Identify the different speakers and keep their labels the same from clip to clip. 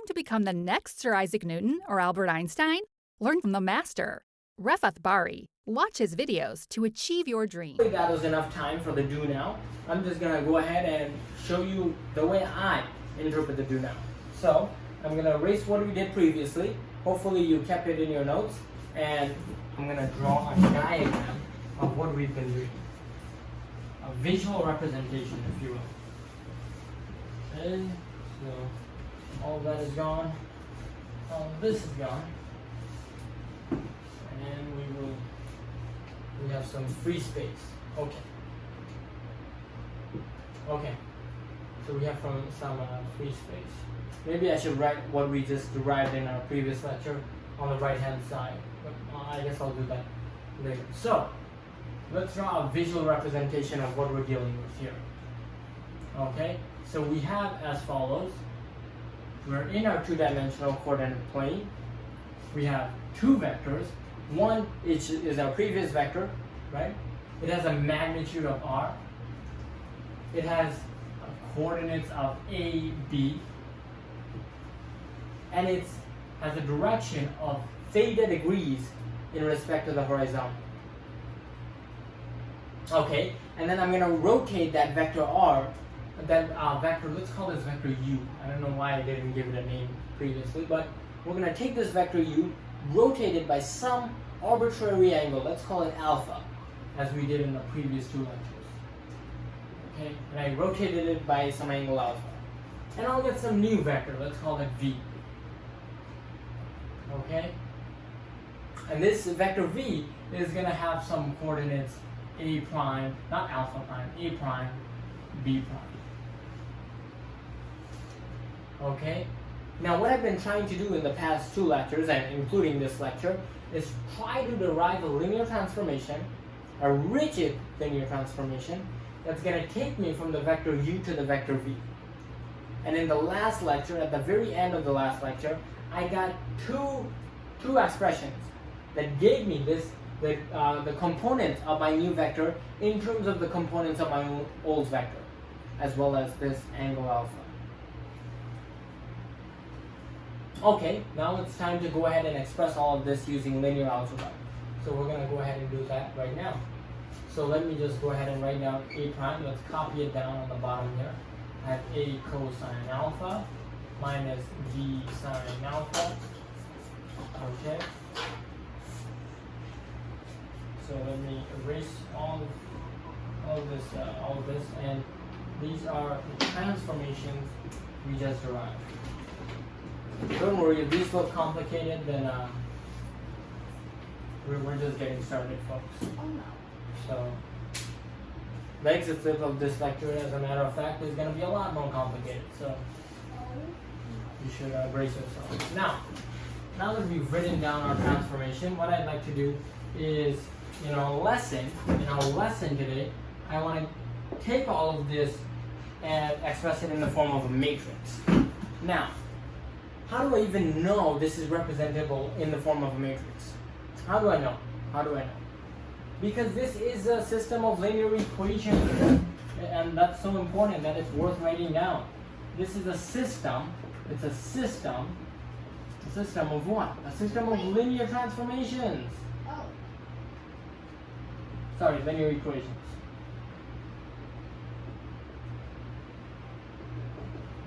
Speaker 1: to become the next Sir Isaac Newton or Albert Einstein? Learn from the master, Refath Bari. Watch his videos to achieve your dream.
Speaker 2: That was enough time for the do now. I'm just going to go ahead and show you the way I interpret the do now. So I'm going to erase what we did previously. Hopefully you kept it in your notes. And I'm going to draw a diagram of what we've been doing. A visual representation, if you will. Okay, so all that is gone. All this is gone. And we have some free space. Okay. Okay. So we have some free space. Maybe I should write what we just derived in our previous lecture on the right hand side. But I guess I'll do that later. So let's draw a visual representation of what we're dealing with here. Okay. So we have as follows. We're in our two-dimensional coordinate plane. We have two vectors. One is our previous vector, right? It has a magnitude of r. It has coordinates of a, b, and it has a direction of theta degrees in respect to the horizontal. Okay, and then I'm going to rotate that vector r, that vector, let's call this vector u. I don't know why I didn't give it a name previously, but we're going to take this vector u, rotate it by some arbitrary angle, let's call it alpha, as we did in the previous two lectures. Okay, and I rotated it by some angle alpha. And I'll get some new vector, let's call it v. Okay? And this vector v is going to have some coordinates a prime, not alpha prime, a prime, b prime. Okay? Now what I've been trying to do in the past two lectures, and including this lecture, is try to derive a linear transformation, a rigid linear transformation, that's going to take me from the vector u to the vector v. And in the last lecture, at the very end of the last lecture, I got two expressions that gave me the components of my new vector in terms of the components of my old vector, as well as this angle alpha. Okay, now it's time to go ahead and express all of this using linear algebra. So we're going to go ahead and do that right now. So let me just go ahead and write down a prime. Let's copy it down on the bottom here. I have a cosine alpha minus b sine alpha. Okay. So let me erase all this, and these are the transformations we just derived. Don't worry, if these look complicated, then we're just getting started, folks.
Speaker 3: Oh no.
Speaker 2: So the exit flip of this lecture, as a matter of fact, is going to be a lot more complicated. So you should brace yourself. Now that we've written down our transformation, what I'd like to do is, in our lesson today, I want to take all of this and express it in the form of a matrix. Now, how do I even know this is representable in the form of a matrix? How do I know? Because this is a system of linear equations, and that's so important that it's worth writing down. This is a system. It's a system. A system of what? A system of linear transformations.
Speaker 3: Oh.
Speaker 2: Sorry, linear equations.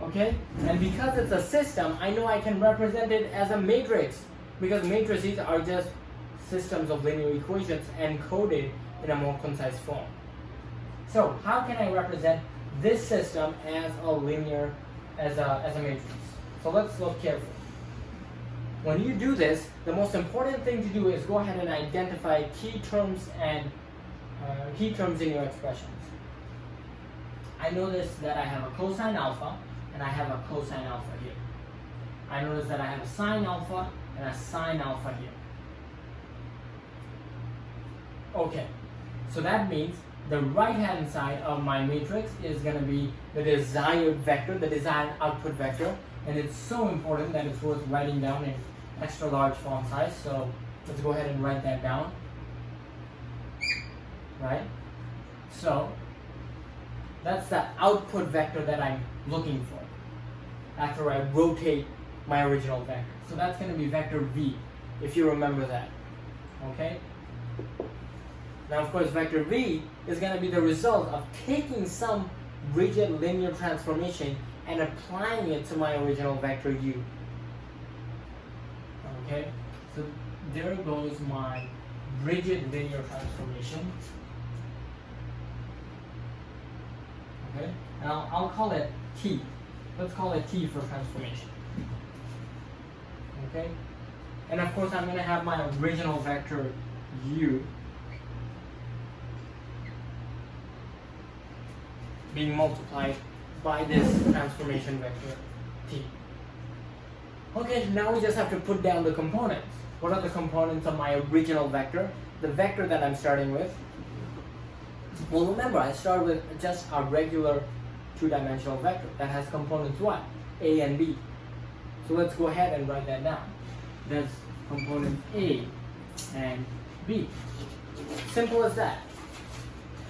Speaker 2: Okay? And because it's a system, I know I can represent it as a matrix, because matrices are just systems of linear equations encoded in a more concise form. So how can I represent this system as a linear, as a matrix? So let's look carefully. When you do this, the most important thing to do is go ahead and identify key terms and key terms in your expressions. I notice that I have a cosine alpha and I have a cosine alpha here. I notice that I have a sine alpha and a sine alpha here. Okay, so that means the right hand side of my matrix is going to be the desired vector, the desired output vector, and it's so important that it's worth writing down in extra large font size. So let's go ahead and write that down. Right? So that's the output vector that I'm looking for after I rotate my original vector. So that's going to be vector v, if you remember that. Okay? Now, of course, vector v is going to be the result of taking some rigid linear transformation and applying it to my original vector u. Okay? So there goes my rigid linear transformation. Okay? Now I'll call it t. Let's call it t for transformation. Okay? And of course I'm going to have my original vector u being multiplied by this transformation vector t. Okay, now we just have to put down the components. What are the components of my original vector? The vector that I'm starting with. Well, remember, I start with just a regular two-dimensional vector that has components what? A and b. So let's go ahead and write that down. There's components A and B. Simple as that.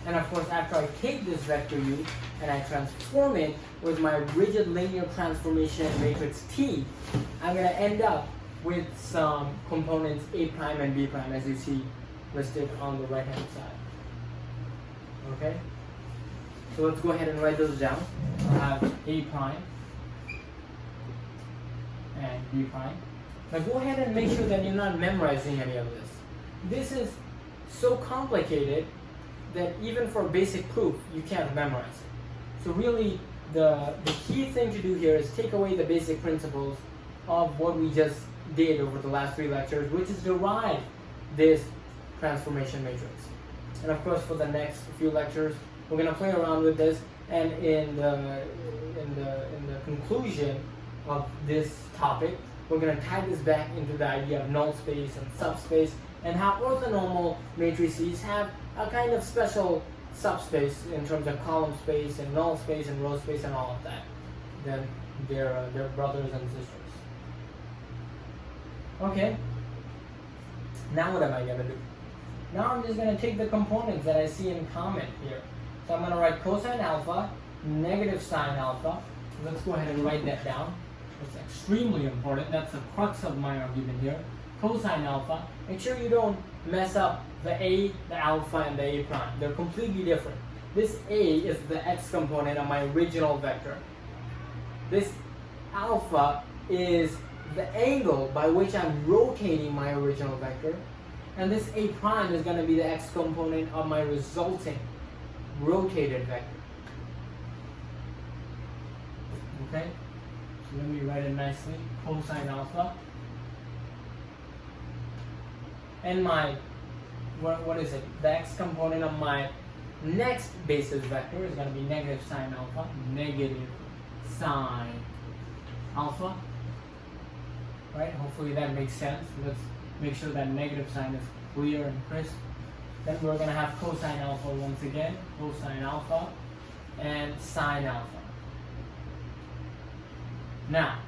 Speaker 2: And of course, after I take this vector u and I transform it with my rigid linear transformation matrix T, I'm going to end up with some components A prime and B prime, as you see listed on the right hand side. Okay? So let's go ahead and write those down. I have A prime and B prime. Now go ahead and make sure that you're not memorizing any of this. This is so complicated that even for basic proof, you can't memorize it. So really, the key thing to do here is take away the basic principles of what we just did over the last 3 lectures, which is derive this transformation matrix. And of course, for the next few lectures, we're going to play around with this, and in the conclusion of this topic, we're going to tie this back into the idea of null space and subspace, and how orthonormal matrices have a kind of special subspace in terms of column space and null space and row space and all of that. Then they're brothers and sisters. Okay. Now what am I going to do? Now I'm just going to take the components that I see in common here. So I'm going to write cosine alpha, negative sine alpha. Let's go ahead and write that down. It's extremely important. That's the crux of my argument here. Cosine alpha. Make sure you don't mess up the A, the alpha, and the A prime. They're completely different. This A is the x component of my original vector. This alpha is the angle by which I'm rotating my original vector. And this A prime is going to be the x component of my resulting rotated vector. Okay? So let me write it nicely. Cosine alpha. And my, what is it? The x component of my next basis vector is going to be negative sine alpha. Negative sine alpha. Right? Hopefully that makes sense. Let's make sure that negative sign is clear and crisp. Then we're going to have cosine alpha once again. Cosine alpha and sine alpha. Now,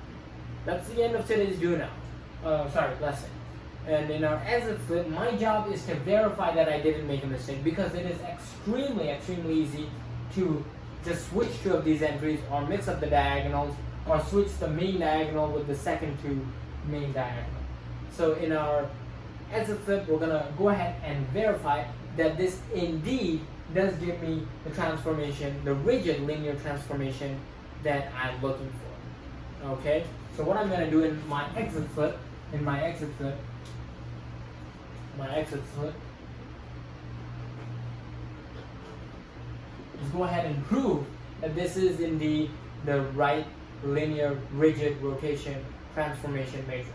Speaker 2: that's the end of today's lesson. And in our exit flip, my job is to verify that I didn't make a mistake, because it is extremely, extremely easy to just switch 2 of these entries, or mix up the diagonals, or switch the main diagonal with the second 2 main diagonal. So in our exit flip, we're going to go ahead and verify that this indeed does give me the transformation, the rigid linear transformation that I'm looking for. Okay? So what I'm going to do in my exit flip, is go ahead and prove that this is indeed the right linear rigid rotation transformation matrix.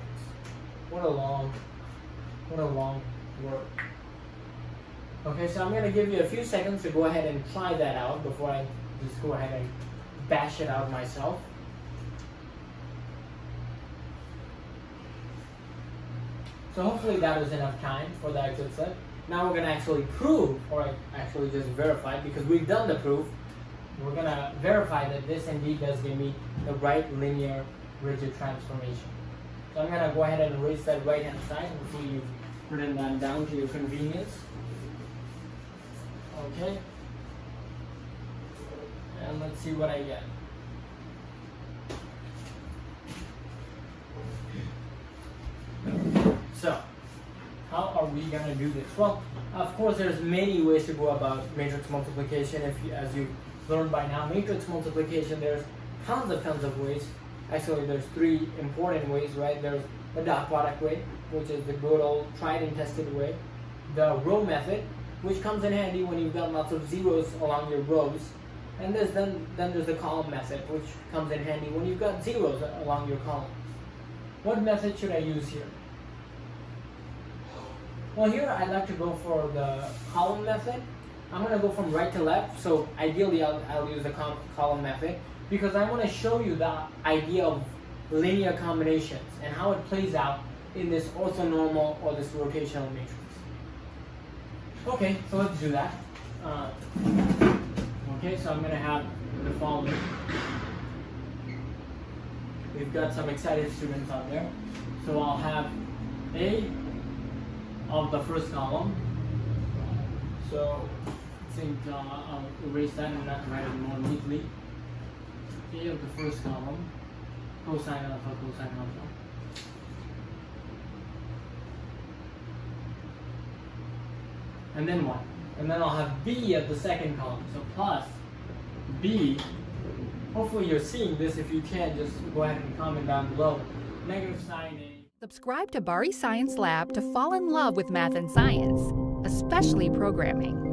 Speaker 2: What a long word. Okay, so I'm going to give you a few seconds to go ahead and try that out before I just go ahead and bash it out myself. So hopefully that was enough time for the exit flip. Now we're going to actually prove, or actually just verify, because we've done the proof. We're going to verify that this indeed does give me the right linear rigid transformation. So I'm going to go ahead and erase that right hand side. Hopefully you've written that down to your convenience. Okay. And let's see what I get. So, how are we gonna do this? Well, of course, there's many ways to go about matrix multiplication. As you learned by now, matrix multiplication, there's tons of ways. Actually, there's three important ways, right? There's the dot product way, which is the good old tried and tested way. The row method, which comes in handy when you've got lots of zeros along your rows. And then there's the column method, which comes in handy when you've got zeros along your column. What method should I use here? Well, here I like to go for the column method. I'm going to go from right to left, so ideally I'll use the column method because I want to show you the idea of linear combinations and how it plays out in this orthonormal or this rotational matrix. Okay, so let's do that. Okay, so I'm going to have the following. We've got some excited students out there. So I'll have A of the first column. So I think I'll erase that and not write it more neatly. A of the first column, cosine alpha, cosine alpha. And then what? And then I'll have B of the second column. So plus B. Hopefully you're seeing this. If you can, just go ahead and comment down below. Negative sine A.
Speaker 1: Subscribe to Bari Science Lab to fall in love with math and science, especially programming.